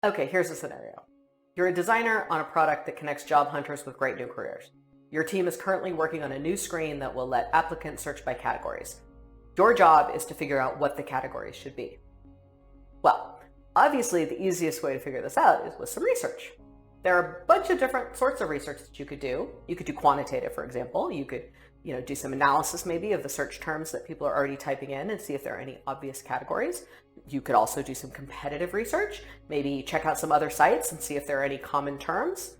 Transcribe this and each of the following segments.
Okay, here's a scenario. You're a designer on a product that connects job hunters with great new careers. Your team is currently working on a new screen that will let applicants search by categories. Your job is to figure out what the categories should be. Well, obviously the easiest way to figure this out is with some research. There are a bunch of different sorts of research that you could do. You could do quantitative, for example. You could do some analysis maybe of the search terms that people are already typing in and see if there are any obvious categories. You could also do some competitive research, maybe check out some other sites and see if there are any common terms.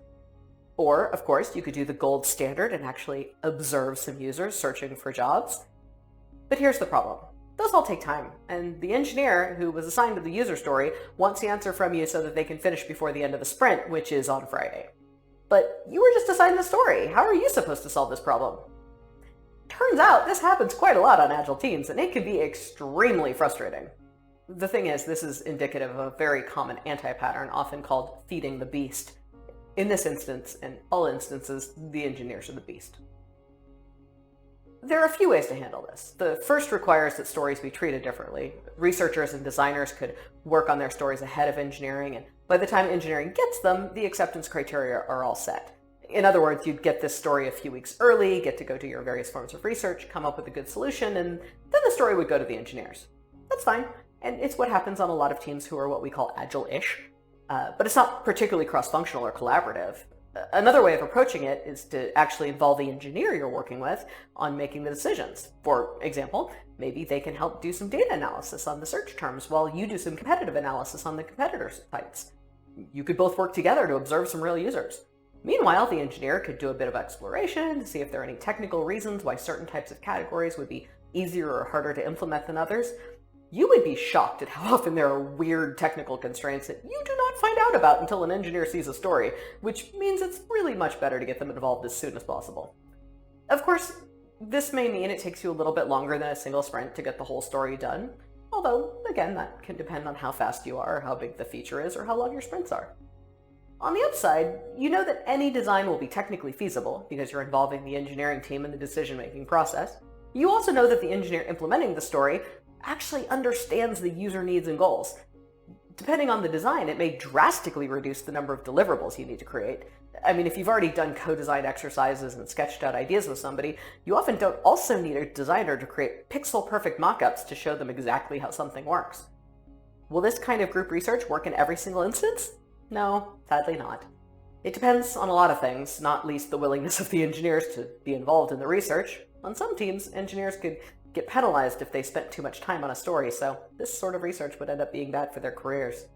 Or, of course, you could do the gold standard and actually observe some users searching for jobs. But here's the problem. Those all take time, and the engineer who was assigned to the user story wants the answer from you so that they can finish before the end of the sprint, which is on Friday. But you were just assigned the story. How are you supposed to solve this problem? Turns out this happens quite a lot on Agile teams, and it can be extremely frustrating. The thing is, this is indicative of a very common anti-pattern, often called feeding the beast. In this instance, and all instances, the engineers are the beast. There are a few ways to handle this. The first requires that stories be treated differently. Researchers and designers could work on their stories ahead of engineering, and by the time engineering gets them, the acceptance criteria are all set. In other words, you'd get this story a few weeks early, get to go do your various forms of research, come up with a good solution, and then the story would go to the engineers. That's fine, and it's what happens on a lot of teams who are what we call Agile-ish, but it's not particularly cross-functional or collaborative. Another way of approaching it is to actually involve the engineer you're working with on making the decisions. For example, maybe they can help do some data analysis on the search terms while you do some competitive analysis on the competitor sites. You could both work together to observe some real users. Meanwhile, the engineer could do a bit of exploration to see if there are any technical reasons why certain types of categories would be easier or harder to implement than others. You would be shocked at how often there are weird technical constraints that you do not find out about until an engineer sees a story, which means it's really much better to get them involved as soon as possible. Of course, this may mean it takes you a little bit longer than a single sprint to get the whole story done, although, again, that can depend on how fast you are, how big the feature is, or how long your sprints are. On the upside, you know that any design will be technically feasible because you're involving the engineering team in the decision-making process. You also know that the engineer implementing the story actually understands the user needs and goals. Depending on the design, it may drastically reduce the number of deliverables you need to create. I mean, if you've already done co-design exercises and sketched out ideas with somebody, you often don't also need a designer to create pixel-perfect mock-ups to show them exactly how something works. Will this kind of group research work in every single instance? No, sadly not. It depends on a lot of things, not least the willingness of the engineers to be involved in the research. On some teams, engineers could get penalized if they spent too much time on a story, so this sort of research would end up being bad for their careers.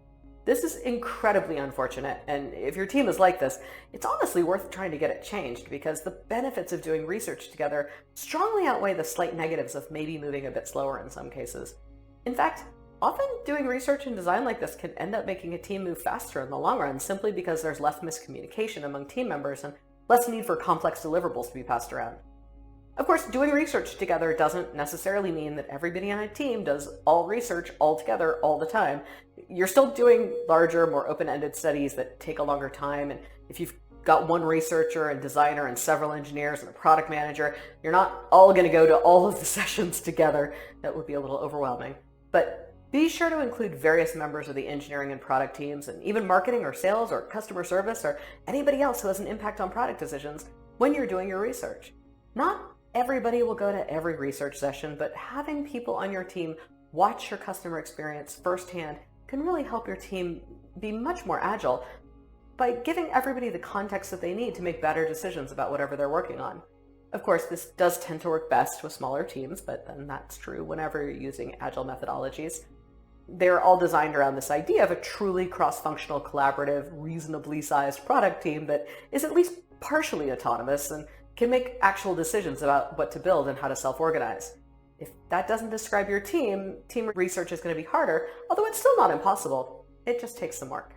This is incredibly unfortunate, and if your team is like this, it's honestly worth trying to get it changed because the benefits of doing research together strongly outweigh the slight negatives of maybe moving a bit slower in some cases. In fact, often doing research and design like this can end up making a team move faster in the long run simply because there's less miscommunication among team members and less need for complex deliverables to be passed around. Of course, doing research together doesn't necessarily mean that everybody on a team does all research all together all the time. You're still doing larger, more open-ended studies that take a longer time, and if you've got one researcher and designer and several engineers and a product manager, you're not all going to go to all of the sessions together. That would be a little overwhelming. But be sure to include various members of the engineering and product teams, and even marketing or sales or customer service or anybody else who has an impact on product decisions when you're doing your research. Not everybody will go to every research session, but having people on your team watch your customer experience firsthand can really help your team be much more agile by giving everybody the context that they need to make better decisions about whatever they're working on. Of course, this does tend to work best with smaller teams, but then that's true whenever you're using agile methodologies. They're all designed around this idea of a truly cross-functional, collaborative, reasonably sized product team that is at least partially autonomous and can make actual decisions about what to build and how to self-organize. If that doesn't describe your team research is going to be harder, although it's still not impossible. It just takes some work.